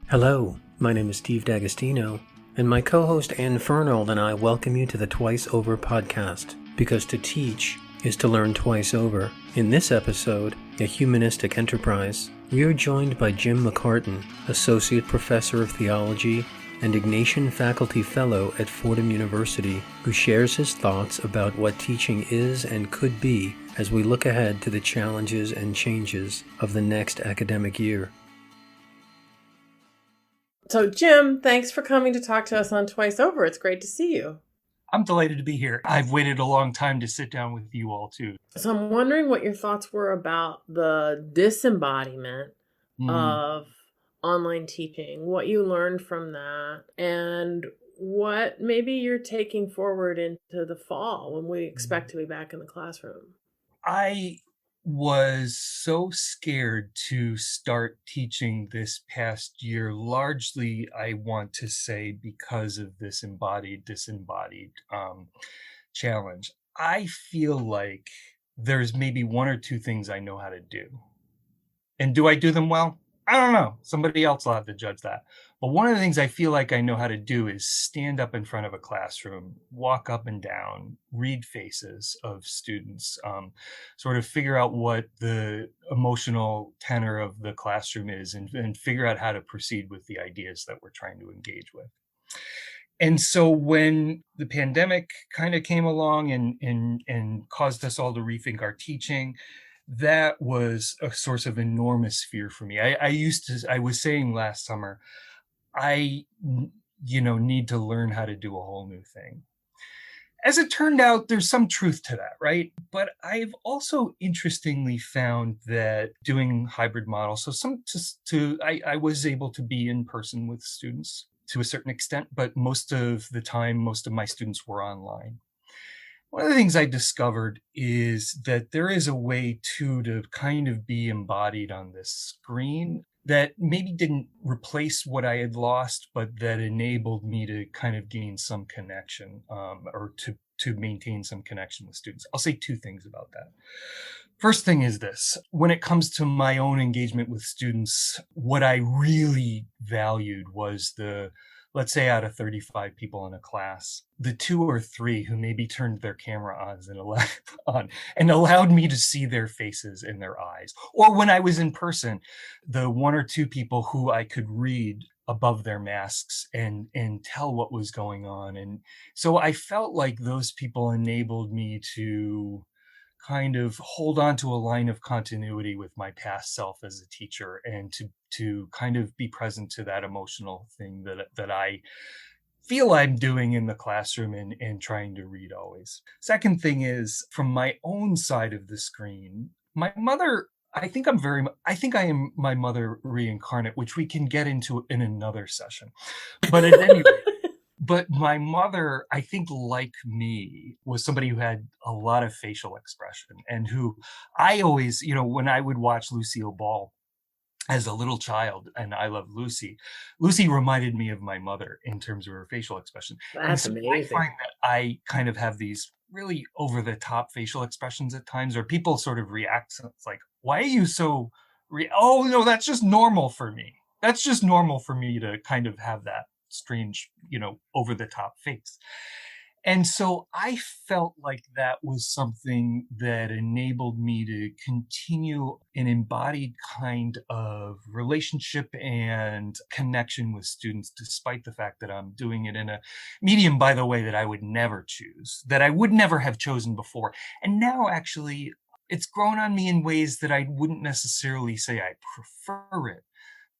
Hello, my name is Steve D'Agostino, and my co-host Ann Fernald and I welcome you to the Twice Over podcast, because to teach is to learn twice over. In this episode, A Humanistic Enterprise, we are joined by Jim McCartin, Associate Professor of Theology and Ignatian Faculty Fellow at Fordham University, who shares his thoughts about what teaching is and could be as we look ahead to the challenges and changes of the next academic year. So, Jim, thanks for coming to talk to us on Twice Over. It's great to see you. I'm delighted to be here. I've waited a long time to sit down with you all, too. So I'm wondering what your thoughts were about the disembodiment of online teaching, what you learned from that, and what maybe you're taking forward into the fall when we expect to be back in the classroom. I was so scared to start teaching this past year, largely, I want to say, because of this disembodied challenge. I feel like there's maybe one or two things I know how to do. And do I do them well? I don't know. Somebody else will have to judge that. But one of the things I feel like I know how to do is stand up in front of a classroom, walk up and down, read faces of students, sort of figure out what the emotional tenor of the classroom is and figure out how to proceed with the ideas that we're trying to engage with. And so when the pandemic kind of came along and caused us all to rethink our teaching, that was a source of enormous fear for me. I was saying last summer, I need to learn how to do a whole new thing. As it turned out, there's some truth to that, right? But I've also interestingly found that doing hybrid models, I was able to be in person with students to a certain extent, but most of the time, most of my students were online. One of the things I discovered is that there is a way to kind of be embodied on this screen that maybe didn't replace what I had lost, but that enabled me to kind of gain some connection or to maintain some connection with students. I'll say two things about that. First thing is this: when it comes to my own engagement with students, what I really valued was let's say out of 35 people in a class, the 2 or 3 who maybe turned their camera on and allowed me to see their faces and their eyes. Or when I was in person, the 1 or 2 people who I could read above their masks and tell what was going on. And so I felt like those people enabled me to kind of hold on to a line of continuity with my past self as a teacher, and to kind of be present to that emotional thing that I feel I'm doing in the classroom and trying to read always. Second thing is, from my own side of the screen, my mother, I think I am my mother reincarnate, which we can get into in another session. But at any rate, but my mother, I think, like me, was somebody who had a lot of facial expression, and who I always, when I would watch Lucille Ball as a little child, and I love Lucy reminded me of my mother in terms of her facial expression. That's amazing. I find that I kind of have these really over the top facial expressions at times, or people sort of react. It's like, why are you so, oh no, that's just normal for me. That's just normal for me to kind of have that strange, over the top face. And so I felt like that was something that enabled me to continue an embodied kind of relationship and connection with students, despite the fact that I'm doing it in a medium, by the way, that I would never choose, that I would never have chosen before. And now actually it's grown on me in ways that I wouldn't necessarily say I prefer it,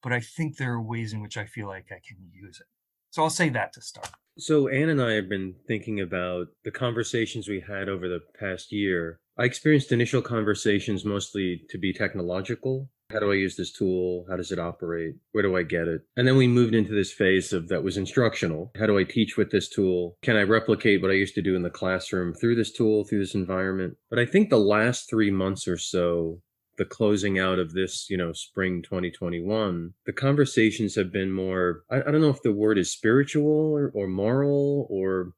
but I think there are ways in which I feel like I can use it. So I'll say that to start. So Ann and I have been thinking about the conversations we had over the past year. I experienced initial conversations mostly to be technological. How do I use this tool? How does it operate? Where do I get it? And then we moved into this phase that was instructional. How do I teach with this tool? Can I replicate what I used to do in the classroom through this tool, through this environment? But I think the last 3 months or so, the closing out of this, spring 2021, the conversations have been more, I don't know if the word is spiritual or moral,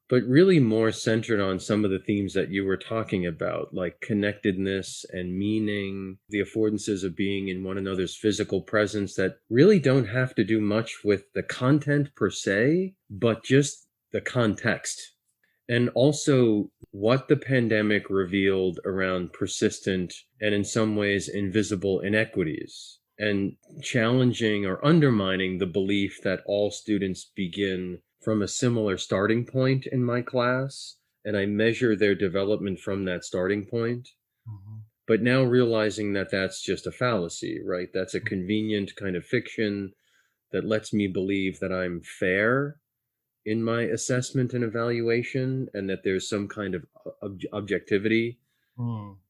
but really more centered on some of the themes that you were talking about, like connectedness and meaning, the affordances of being in one another's physical presence that really don't have to do much with the content per se, but just the context. And also what the pandemic revealed around persistent and in some ways invisible inequities, and challenging or undermining the belief that all students begin from a similar starting point in my class, and I measure their development from that starting point. Mm-hmm. But now realizing that that's just a fallacy, right? That's a convenient kind of fiction that lets me believe that I'm fair in my assessment and evaluation, and that there's some kind of objectivity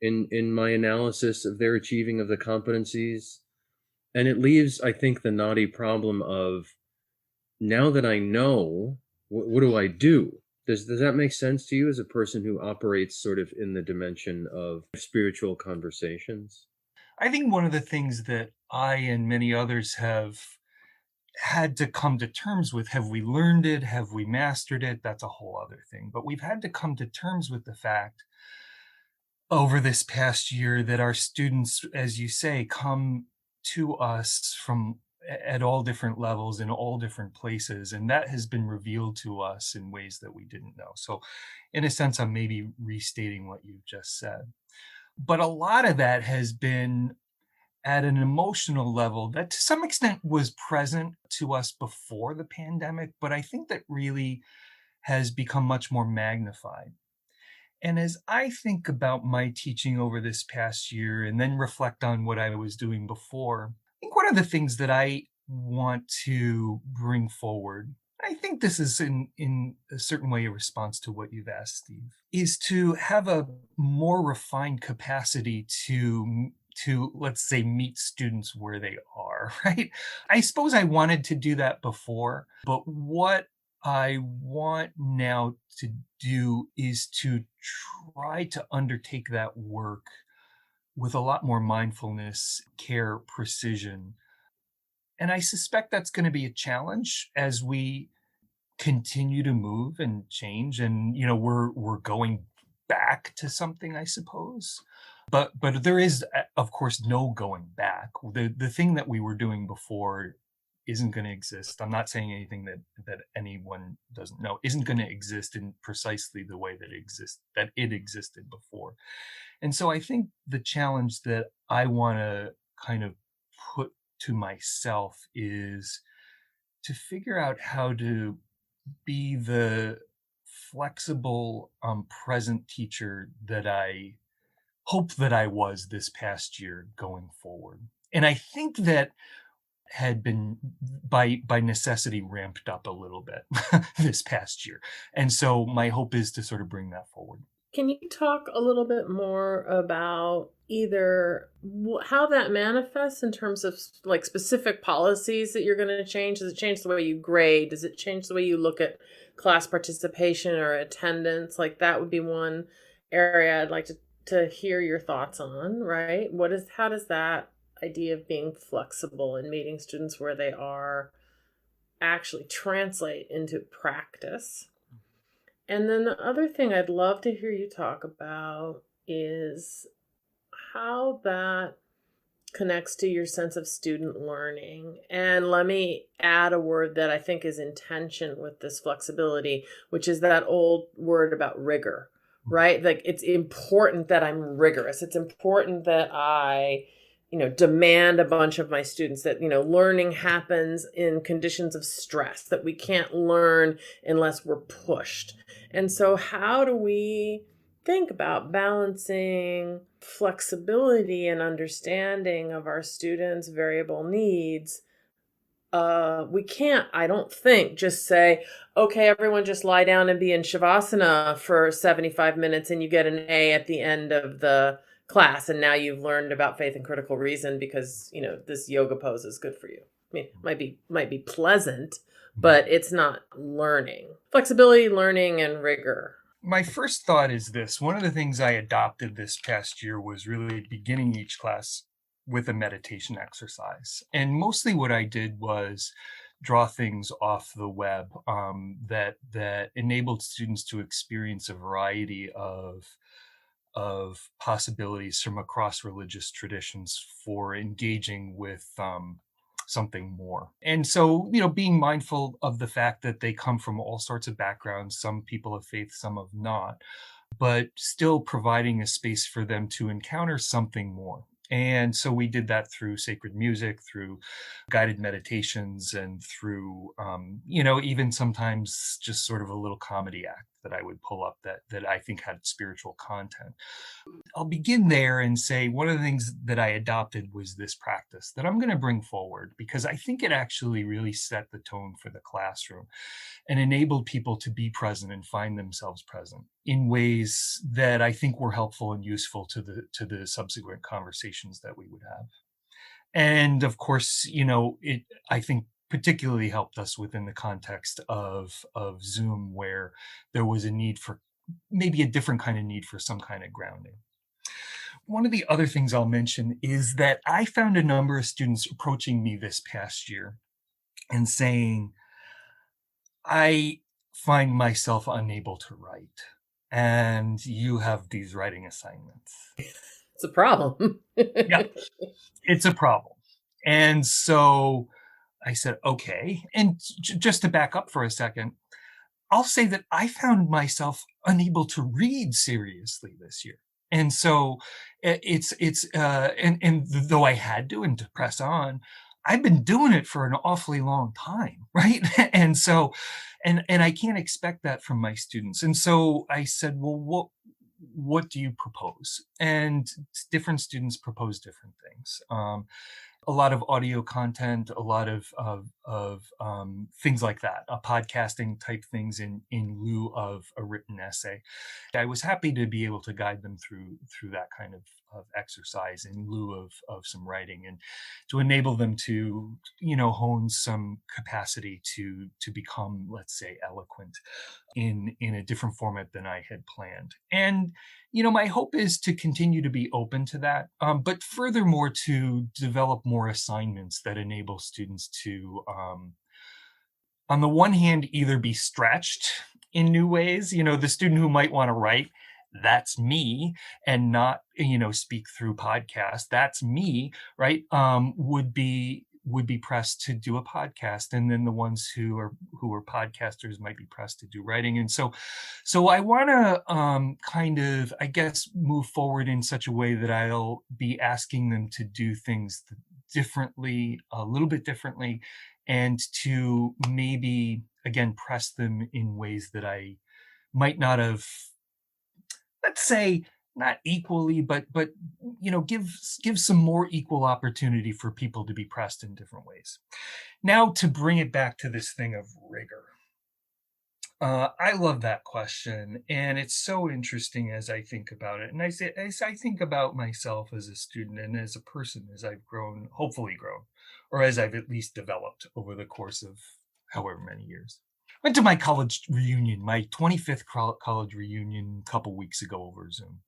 in my analysis of their achieving of the competencies. And it leaves, I think, the knotty problem of, now that I know, what do I do? Does that make sense to you as a person who operates sort of in the dimension of spiritual conversations? I think one of the things that I and many others have had to come to terms with, have we learned it? Have we mastered it? That's a whole other thing. But we've had to come to terms with the fact over this past year that our students, as you say, come to us from at all different levels in all different places. And that has been revealed to us in ways that we didn't know. So in a sense, I'm maybe restating what you just said. But a lot of that has been at an emotional level that to some extent was present to us before the pandemic, but I think that really has become much more magnified. And as I think about my teaching over this past year and then reflect on what I was doing before, I think one of the things that I want to bring forward, I think this is in a certain way a response to what you've asked, Steve, is to have a more refined capacity to let's say meet students where they are, right? I suppose I wanted to do that before, but what I want now to do is to try to undertake that work with a lot more mindfulness, care, precision. And I suspect that's going to be a challenge as we continue to move and change, and we're going back to something, I suppose. But there is, of course, no going back. The thing that we were doing before isn't going to exist. I'm not saying anything that anyone doesn't know isn't going to exist in precisely the way that it existed before. And so I think the challenge that I want to kind of put to myself is to figure out how to be the flexible, present teacher that I hope that I was this past year going forward. And I think that had been by necessity ramped up a little bit this past year. And so my hope is to sort of bring that forward. Can you talk a little bit more about either how that manifests in terms of like specific policies that you're going to change? Does it change the way you grade? Does it change the way you look at class participation or attendance? Like that would be one area I'd like to hear your thoughts on, right? How does that idea of being flexible and meeting students where they are actually translate into practice? And then the other thing I'd love to hear you talk about is how that connects to your sense of student learning. And let me add a word that I think is in tension with this flexibility, which is that old word about rigor, right? Like it's important that I'm rigorous. It's important that I demand a bunch of my students, that, learning happens in conditions of stress, that we can't learn unless we're pushed. And so how do we think about balancing flexibility and understanding of our students' variable needs? We can't, I don't think, just say, okay, everyone just lie down and be in Shavasana for 75 minutes and you get an A at the end of the class, and now you've learned about faith and critical reason because this yoga pose is good for you. I mean, it might be pleasant, but it's not learning. Flexibility, learning, and rigor. My first thought is this. One of the things I adopted this past year was really beginning each class with a meditation exercise. And mostly what I did was draw things off the web that enabled students to experience a variety of possibilities from across religious traditions for engaging with something more. And so, being mindful of the fact that they come from all sorts of backgrounds, some people of faith, some of not, but still providing a space for them to encounter something more. And so we did that through sacred music, through guided meditations, and through, even sometimes just sort of a little comedy act that I would pull up that I think had spiritual content. I'll begin there and say one of the things that I adopted was this practice that I'm going to bring forward because I think it actually really set the tone for the classroom and enabled people to be present and find themselves present in ways that I think were helpful and useful to the subsequent conversations that we would have. And of course, it, I think, particularly helped us within the context of Zoom, where there was a need for maybe a different kind of need for some kind of grounding. One of the other things I'll mention is that I found a number of students approaching me this past year and saying, I find myself unable to write, and you have these writing assignments. It's a problem. Yeah, it's a problem. And so I said, okay. And just to back up for a second, I'll say that I found myself unable to read seriously this year. And so and though I had to and to press on, I've been doing it for an awfully long time, right? And so, and I can't expect that from my students. And so I said, well, what do you propose? And different students propose different things. A lot of audio content, a lot of things like that, podcasting type things in lieu of a written essay. I was happy to be able to guide them through that kind of exercise in lieu of some writing, and to enable them to hone some capacity to become, let's say, eloquent in a different format than I had planned. And my hope is to continue to be open to that, but furthermore to develop more assignments that enable students to, on the one hand, either be stretched in new ways. The student who might want to write, that's me, and not speak through podcast, that's me, right? Would be pressed to do a podcast, and then the ones who are podcasters might be pressed to do writing. And so I want to kind of, I guess, move forward in such a way that I'll be asking them to do things differently, a little bit differently, and to maybe again press them in ways that I might not have, let's say, not equally, but give some more equal opportunity for people to be pressed in different ways. Now, to bring it back to this thing of rigor, I love that question, and it's so interesting as I think about it. And as I think about myself as a student and as a person, as I've grown, hopefully grown, or as I've at least developed over the course of however many years. Went to my college reunion, my 25th college reunion, a couple weeks ago over Zoom.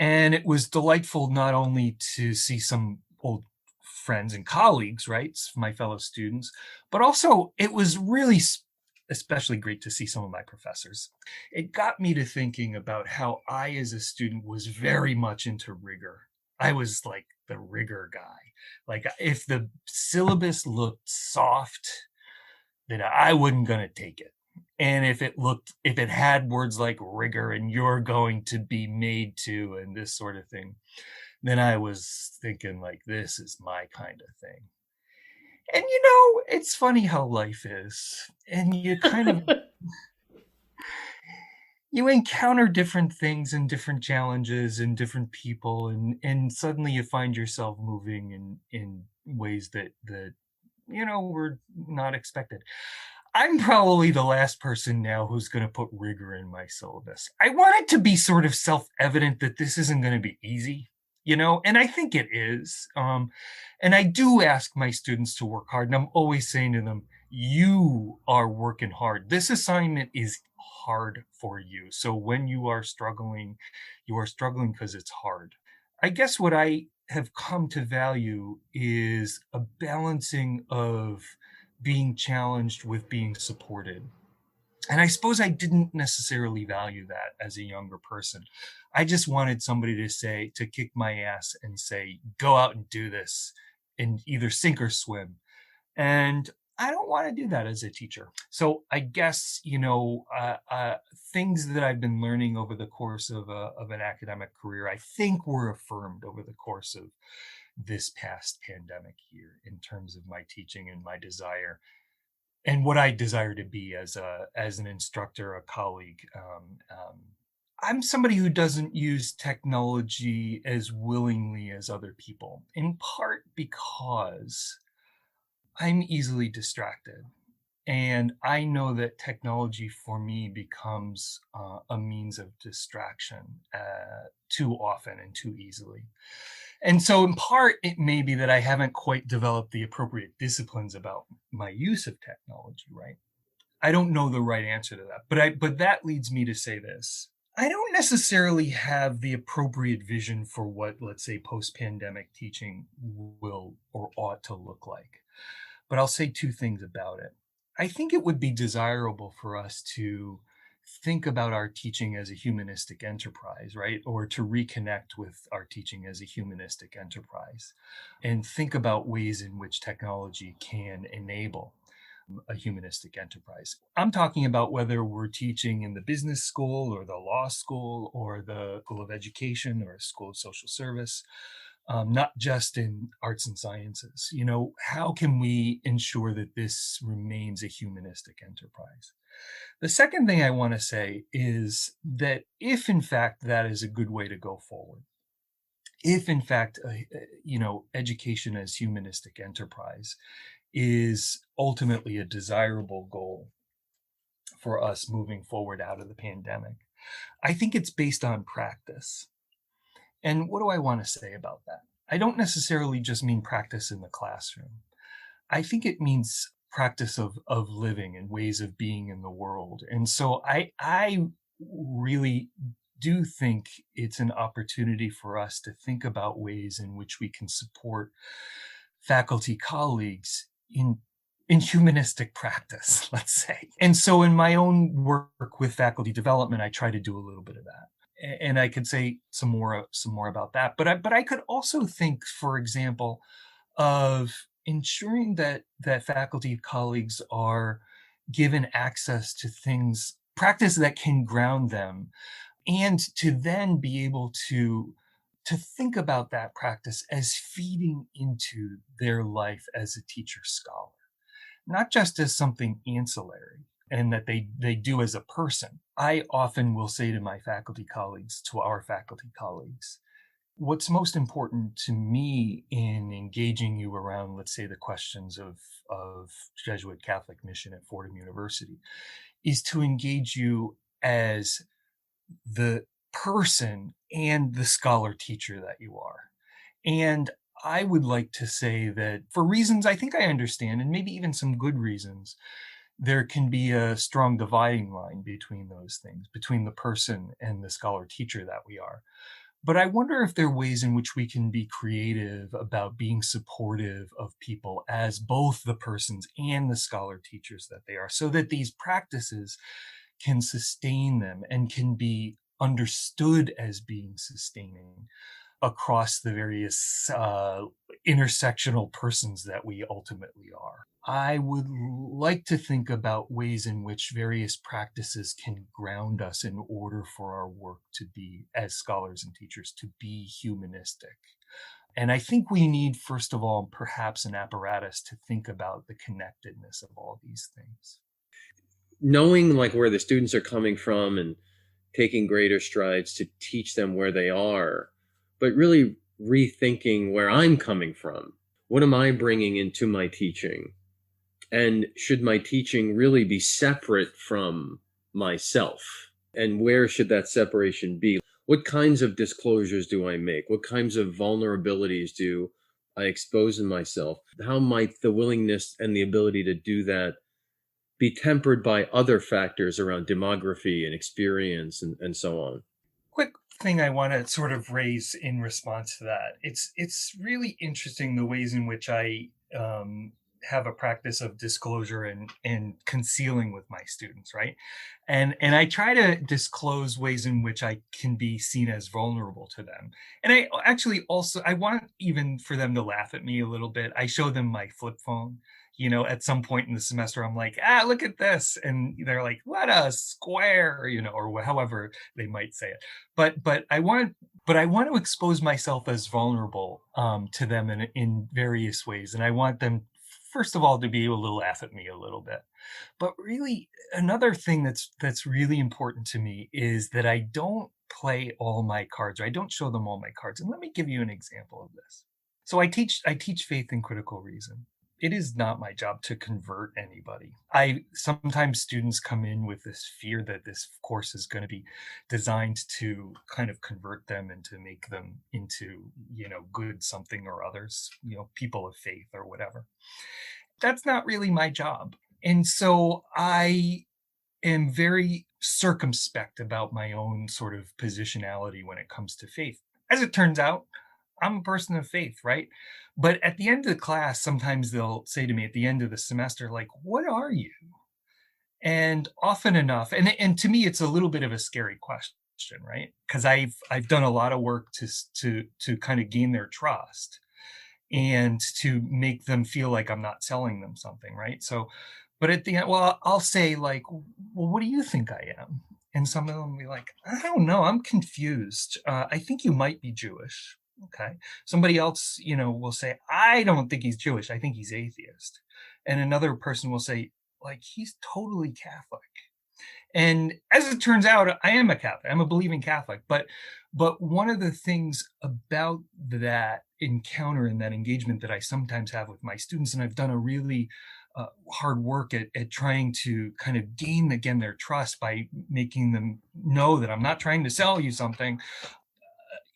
And it was delightful not only to see some old friends and colleagues, right, my fellow students, but also it was really especially great to see some of my professors. It got me to thinking about how I, as a student, was very much into rigor. I was like the rigor guy. Like if the syllabus looked soft, then I wasn't going to take it. And if it had words like rigor and you're going to be made to and this sort of thing, then I was thinking like, this is my kind of thing. And it's funny how life is. And you kind of, you encounter different things and different challenges and different people. And suddenly you find yourself moving in ways that were not expected. I'm probably the last person now who's going to put rigor in my syllabus. I want it to be sort of self-evident that this isn't going to be easy, and I think it is. And I do ask my students to work hard, and I'm always saying to them, you are working hard. This assignment is hard for you. So when you are struggling because it's hard. I guess what I have come to value is a balancing of being challenged with being supported. And I suppose I didn't necessarily value that as a younger person. I just wanted somebody to kick my ass and say, go out and do this and either sink or swim. And I don't want to do that as a teacher. So I guess, things that I've been learning over the course of an academic career, I think were affirmed over the course of this past pandemic year in terms of my teaching and my desire and what I desire to be as an instructor, a colleague. I'm somebody who doesn't use technology as willingly as other people, in part because I'm easily distracted. And I know that technology for me becomes a means of distraction too often and too easily. And so, in part, it may be that I haven't quite developed the appropriate disciplines about my use of technology, right? I don't know the right answer to that, but that leads me to say this. I don't necessarily have the appropriate vision for what, let's say, post-pandemic teaching will or ought to look like. But I'll say two things about it. I think it would be desirable for us to think about our teaching as a humanistic enterprise, right? Or to reconnect with our teaching as a humanistic enterprise and think about ways in which technology can enable a humanistic enterprise. I'm talking about whether we're teaching in the business school or the law school or the School of Education or School of Social Service, not just in arts and sciences. How can we ensure that this remains a humanistic enterprise? The second thing I want to say is that if in fact that is a good way to go forward, if in fact, education as humanistic enterprise is ultimately a desirable goal for us moving forward out of the pandemic, I think it's based on practice. And what do I want to say about that? I don't necessarily just mean practice in the classroom. I think it means practice of living and ways of being in the world. And so I really do think it's an opportunity for us to think about ways in which we can support faculty colleagues in humanistic practice, let's say. And so in my own work with faculty development, I try to do a little bit of that. And I could say some more about that. But I could also think, for example, of ensuring that faculty colleagues are given access to practice that can ground them, and to then be able to think about that practice as feeding into their life as a teacher scholar, not just as something ancillary and that they do as a person. I often will say to our faculty colleagues, what's most important to me in engaging you around, let's say, the questions of Jesuit Catholic mission at Fordham University is to engage you as the person and the scholar teacher that you are. And I would like to say that for reasons I think I understand, and maybe even some good reasons, there can be a strong dividing line between those things, between the person and the scholar teacher that we are. But I wonder if there are ways in which we can be creative about being supportive of people as both the persons and the scholar teachers that they are, so that these practices can sustain them and can be understood as being sustaining across the various intersectional persons that we ultimately are. I would like to think about ways in which various practices can ground us in order for our work to be, as scholars and teachers, to be humanistic. And I think we need, first of all, perhaps an apparatus to think about the connectedness of all these things. Knowing like where the students are coming from and taking greater strides to teach them where they are, but really rethinking where I'm coming from. What am I bringing into my teaching? And should my teaching really be separate from myself? And where should that separation be? What kinds of disclosures do I make? What kinds of vulnerabilities do I expose in myself? How might the willingness and the ability to do that be tempered by other factors around demography and experience and so on? Quick thing I want to sort of raise in response to that. It's really interesting the ways in which I have a practice of disclosure and concealing with my students, right? And I try to disclose ways in which I can be seen as vulnerable to them. And I actually also I want even for them to laugh at me a little bit. I show them my flip phone. At some point in the semester, I'm like, look at this. And they're like, what a square, or however they might say it. But I want to expose myself as vulnerable to them in various ways. And I want them, first of all, to be able to laugh at me a little bit. But really, another thing that's really important to me is that I don't play all my cards, or I don't show them all my cards. And let me give you an example of this. So I teach faith and critical reason. It is not my job to convert anybody. Sometimes students come in with this fear that this course is going to be designed to kind of convert them and to make them into, good something or others, people of faith or whatever. That's not really my job. And so I am very circumspect about my own sort of positionality when it comes to faith. As it turns out, I'm a person of faith, right? But at the end of the class, sometimes they'll say to me at the end of the semester, like, what are you? And often enough, and to me, it's a little bit of a scary question, right? Because I've done a lot of work to kind of gain their trust and to make them feel like I'm not selling them something, right? So, but at the end, well, I'll say like, well, what do you think I am? And some of them will be like, I don't know, I'm confused. I think you might be Jewish. Okay. Somebody else, will say, I don't think he's Jewish. I think he's atheist. And another person will say, like, he's totally Catholic. And as it turns out, I am a Catholic. I'm a believing Catholic. But one of the things about that encounter and that engagement that I sometimes have with my students, and I've done a really hard work at trying to kind of gain again their trust by making them know that I'm not trying to sell you something.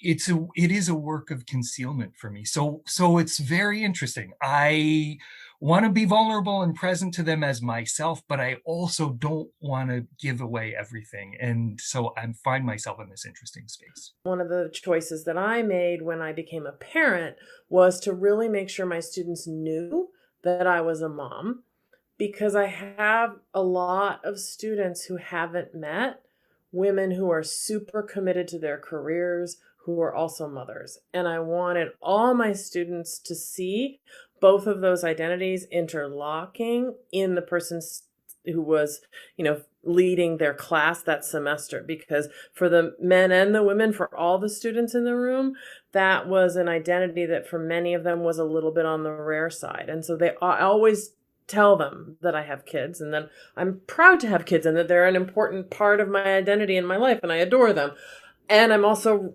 It is a work of concealment for me. So it's very interesting. I want to be vulnerable and present to them as myself, but I also don't want to give away everything. And so I find myself in this interesting space. One of the choices that I made when I became a parent was to really make sure my students knew that I was a mom, because I have a lot of students who haven't met women who are super committed to their careers, who are also mothers. And I wanted all my students to see both of those identities interlocking in the person who was, leading their class that semester. Because for the men and the women, for all the students in the room, that was an identity that for many of them was a little bit on the rare side. And so I always tell them that I have kids, and then I'm proud to have kids and that they're an important part of my identity in my life, and I adore them. And I'm also,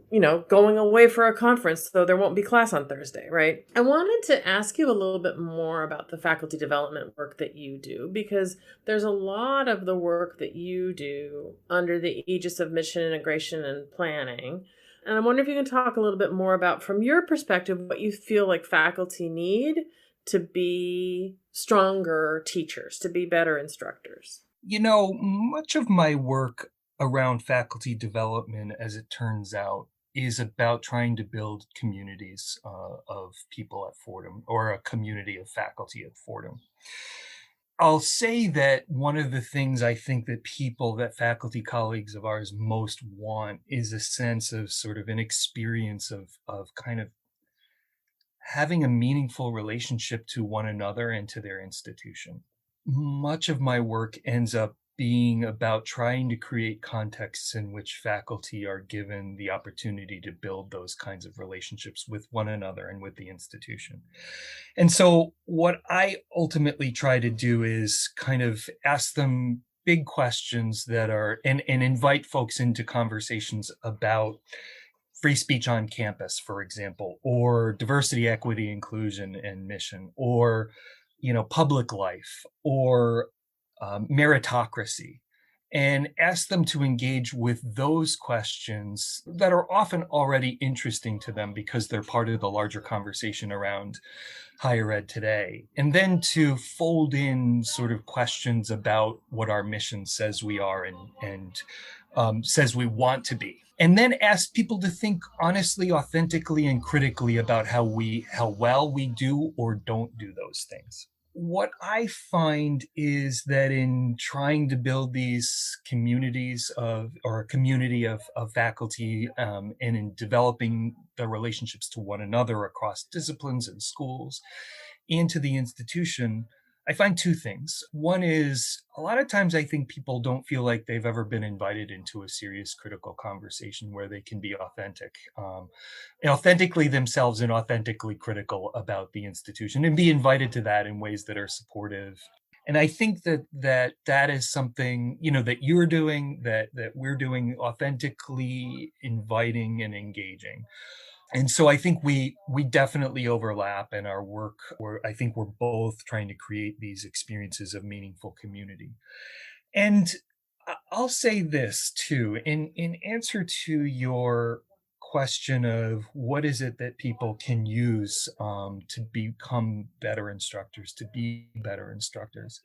going away for a conference, so there won't be class on Thursday, right? I wanted to ask you a little bit more about the faculty development work that you do, because there's a lot of the work that you do under the aegis of mission integration and planning. And I wonder if you can talk a little bit more about, from your perspective, what you feel like faculty need to be stronger teachers, to be better instructors. Much of my work around faculty development, as it turns out, is about trying to build communities of people at Fordham, or a community of faculty at Fordham. I'll say that one of the things I think that faculty colleagues of ours most want is a sense of sort of an experience of kind of having a meaningful relationship to one another and to their institution. Much of my work ends up being about trying to create contexts in which faculty are given the opportunity to build those kinds of relationships with one another and with the institution. And so what I ultimately try to do is kind of ask them big questions that are, and invite folks into conversations about free speech on campus, for example, or diversity, equity, inclusion, and mission, or public life, or meritocracy, and ask them to engage with those questions that are often already interesting to them because they're part of the larger conversation around higher ed today. And then to fold in sort of questions about what our mission says we are, and says we want to be. And then ask people to think honestly, authentically, and critically about how well we do or don't do those things. What I find is that in trying to build these communities or a community of faculty, and in developing the relationships to one another across disciplines and schools and to the institution, I find two things. One is a lot of times I think people don't feel like they've ever been invited into a serious critical conversation where they can be authentic, authentically themselves and authentically critical about the institution, and be invited to that in ways that are supportive. And I think that is something, that you're doing, that we're doing, authentically inviting and engaging. And so I think we definitely overlap in our work, where I think we're both trying to create these experiences of meaningful community. And I'll say this too, in answer to your question of what is it that people can use, to become better instructors, to be better instructors,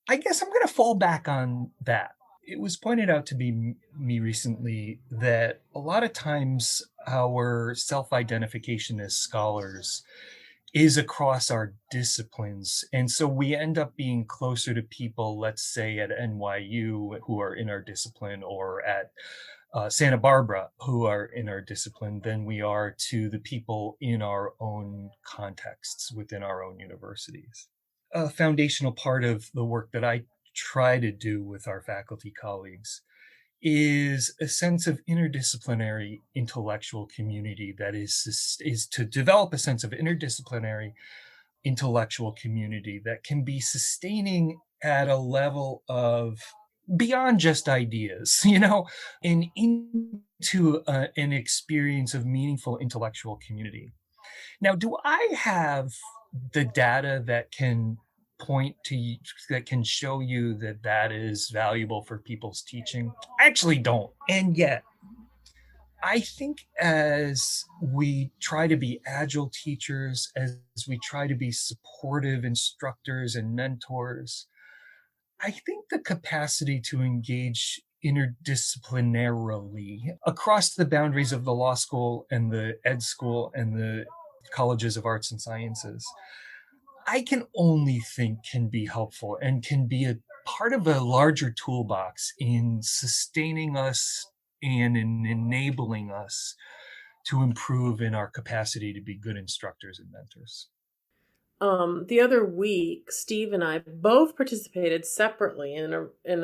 I guess I'm going to fall back on that. It was pointed out to me recently that a lot of times our self-identification as scholars is across our disciplines. And so we end up being closer to people, let's say at NYU, who are in our discipline, or at Santa Barbara, who are in our discipline, than we are to the people in our own contexts within our own universities. A foundational part of the work that I try to do with our faculty colleagues is a sense of interdisciplinary intellectual community, that is to develop a sense of interdisciplinary intellectual community that can be sustaining at a level of beyond just ideas, and into an experience of meaningful intellectual community. Now, do I have the data that can that can show you that is valuable for people's teaching? I actually don't. And yet, I think as we try to be agile teachers, as we try to be supportive instructors and mentors, I think the capacity to engage interdisciplinarily across the boundaries of the law school and the ed school and the colleges of arts and sciences, I can only think can be helpful and can be a part of a larger toolbox in sustaining us and in enabling us to improve in our capacity to be good instructors and mentors. The other week, Steve and I both participated separately in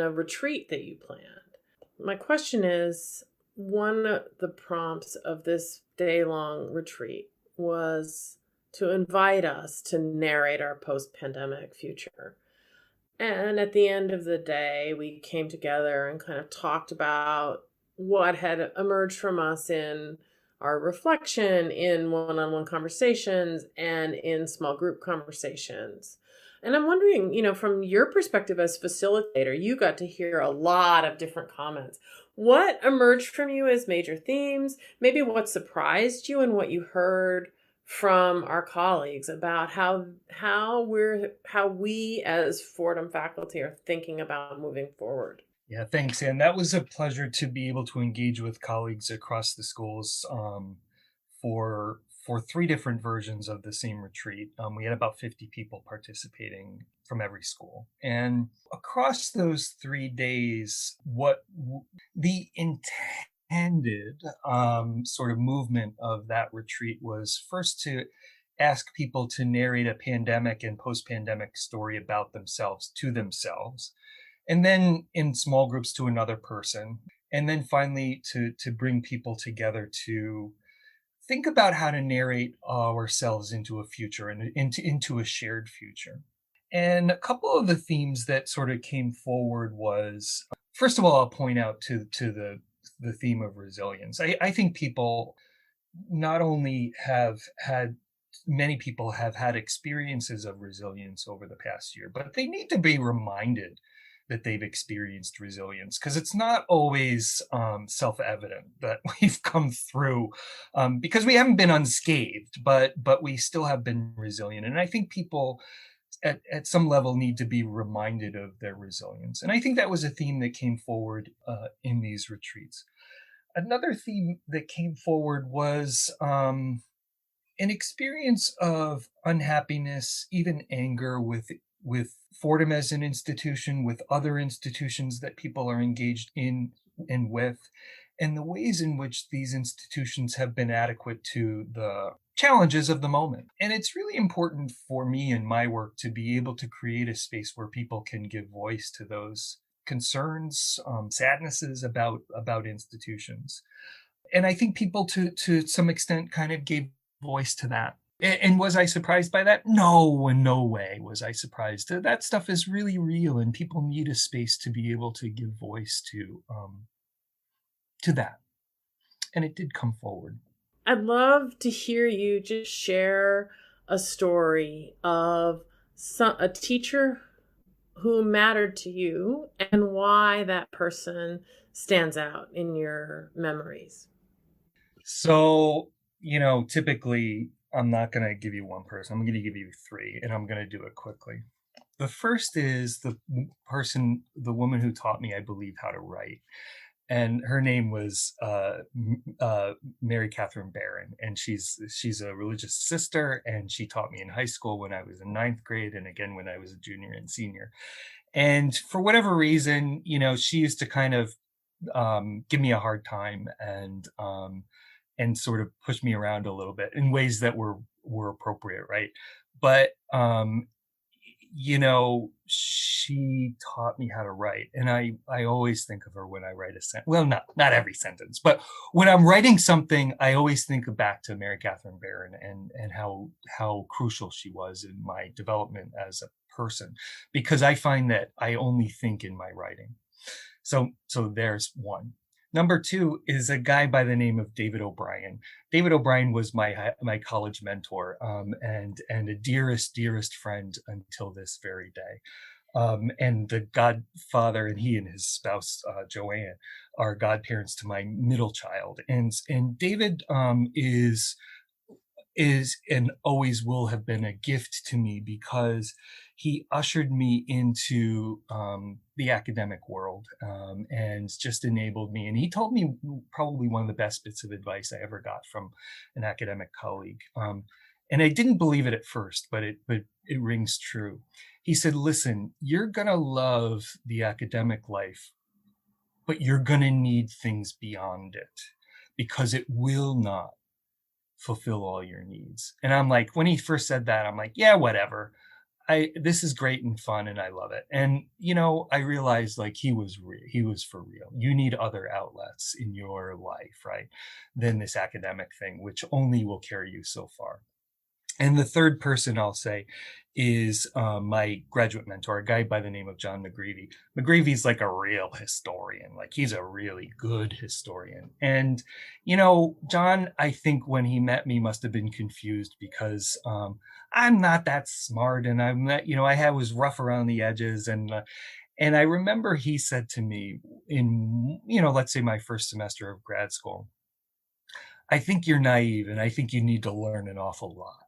a retreat that you planned. My question is, one of the prompts of this day-long retreat was to invite us to narrate our post-pandemic future. And at the end of the day, we came together and kind of talked about what had emerged from us in our reflection, in one-on-one conversations, and in small group conversations. And I'm wondering, from your perspective as facilitator, you got to hear a lot of different comments. What emerged from you as major themes? Maybe what surprised you and what you heard from our colleagues about how we as Fordham faculty are thinking about moving forward. Yeah, thanks. And that was a pleasure to be able to engage with colleagues across the schools, for three different versions of the same retreat. We had about 50 people participating from every school. And across those 3 days, the intended sort of movement of that retreat was first to ask people to narrate a pandemic and post-pandemic story about themselves to themselves, and then in small groups to another person, and then finally to bring people together to think about how to narrate ourselves into a future and into a shared future. And a couple of the themes that sort of came forward was, first of all, I'll point out to the theme of resilience. I think people not only many people have had experiences of resilience over the past year, but they need to be reminded that they've experienced resilience, because it's not always self-evident that we've come through, because we haven't been unscathed, but we still have been resilient. And I think people at some level need to be reminded of their resilience. And I think that was a theme that came forward in these retreats. Another theme that came forward was an experience of unhappiness, even anger with Fordham as an institution, with other institutions that people are engaged in and with, and the ways in which these institutions have been adequate to the challenges of the moment. And it's really important for me in my work to be able to create a space where people can give voice to those concerns, sadnesses about institutions. And I think people to some extent kind of gave voice to that. And was I surprised by that? No, in no way was I surprised. That stuff is really real, and people need a space to be able to give voice to that. And it did come forward. I'd love to hear you just share a story of a teacher who mattered to you and why that person stands out in your memories. So, typically I'm not going to give you one person. I'm going to give you three, and I'm going to do it quickly. The first is the woman who taught me, I believe, how to write. And her name was Mary Katherine Barron. And she's a religious sister, and she taught me in high school when I was in 9th grade, and again when I was a junior and senior. And for whatever reason, she used to kind of give me a hard time and sort of push me around a little bit in ways that were appropriate, right? But she taught me how to write, and I always think of her when I write a sentence. Well, not every sentence, but when I'm writing something, I always think back to Mary Katherine Barron and how crucial she was in my development as a person, because I find that I only think in my writing. So there's one. Number two is a guy by the name of David O'Brien. David O'Brien was my college mentor, and a dearest friend until this very day. And the godfather, and he and his spouse, Joanne, are godparents to my middle child. And David is and always will have been a gift to me, because he ushered me into the academic world and just enabled me. And he told me probably one of the best bits of advice I ever got from an academic colleague. And I didn't believe it at first, but it rings true. He said, listen, you're going to love the academic life, but you're going to need things beyond it, because it will not fulfill all your needs. And I'm like, when he first said that, I'm like, yeah, whatever. This is great and fun, and I love it. And I realized, like, he was for real. You need other outlets in your life, right, than this academic thing, which only will carry you so far. And the third person I'll say is my graduate mentor, a guy by the name of John Mcgreevey. Mcgreevey's like a real historian. Like, he's a really good historian. And, John, I think when he met me must have been confused, because I'm not that smart, and I'm not, I was rough around the edges. And I remember he said to me in, let's say my first semester of grad school, I think you're naive, and I think you need to learn an awful lot.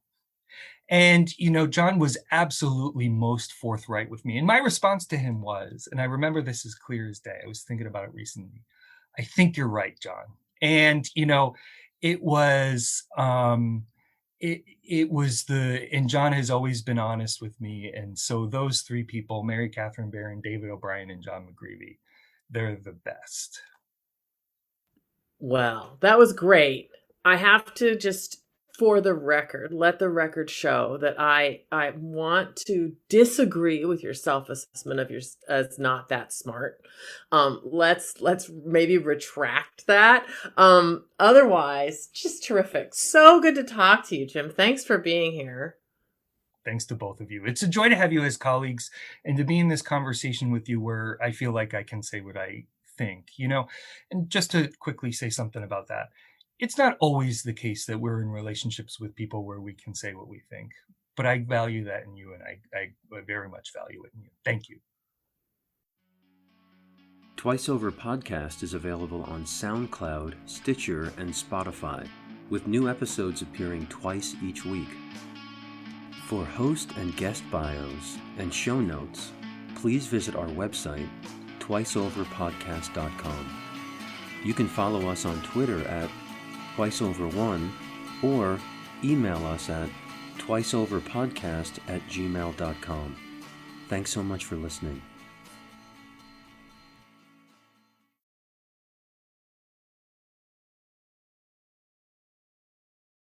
And, John was absolutely most forthright with me. And my response to him was, and I remember this as clear as day, I was thinking about it recently, I think you're right, John. And, it was, and John has always been honest with me. And so those three people, Mary Katherine Barron, David O'Brien, and John Mcgreevey, they're the best. Well, that was great. I have to just, for the record, let the record show that I want to disagree with your self-assessment of yours as not that smart. Let's maybe retract that. Otherwise, just terrific. So good to talk to you, Jim. Thanks for being here. Thanks to both of you. It's a joy to have you as colleagues and to be in this conversation with you where I feel like I can say what I think, and just to quickly say something about that. It's not always the case that we're in relationships with people where we can say what we think, but I value that in you, and I very much value it in you. Thank you. Twice Over Podcast is available on SoundCloud, Stitcher, and Spotify, with new episodes appearing twice each week. For host and guest bios and show notes, please visit our website, twiceoverpodcast.com. You can follow us on Twitter at twiceover1 or email us at twiceoverpodcast@gmail.com. Thanks so much for listening.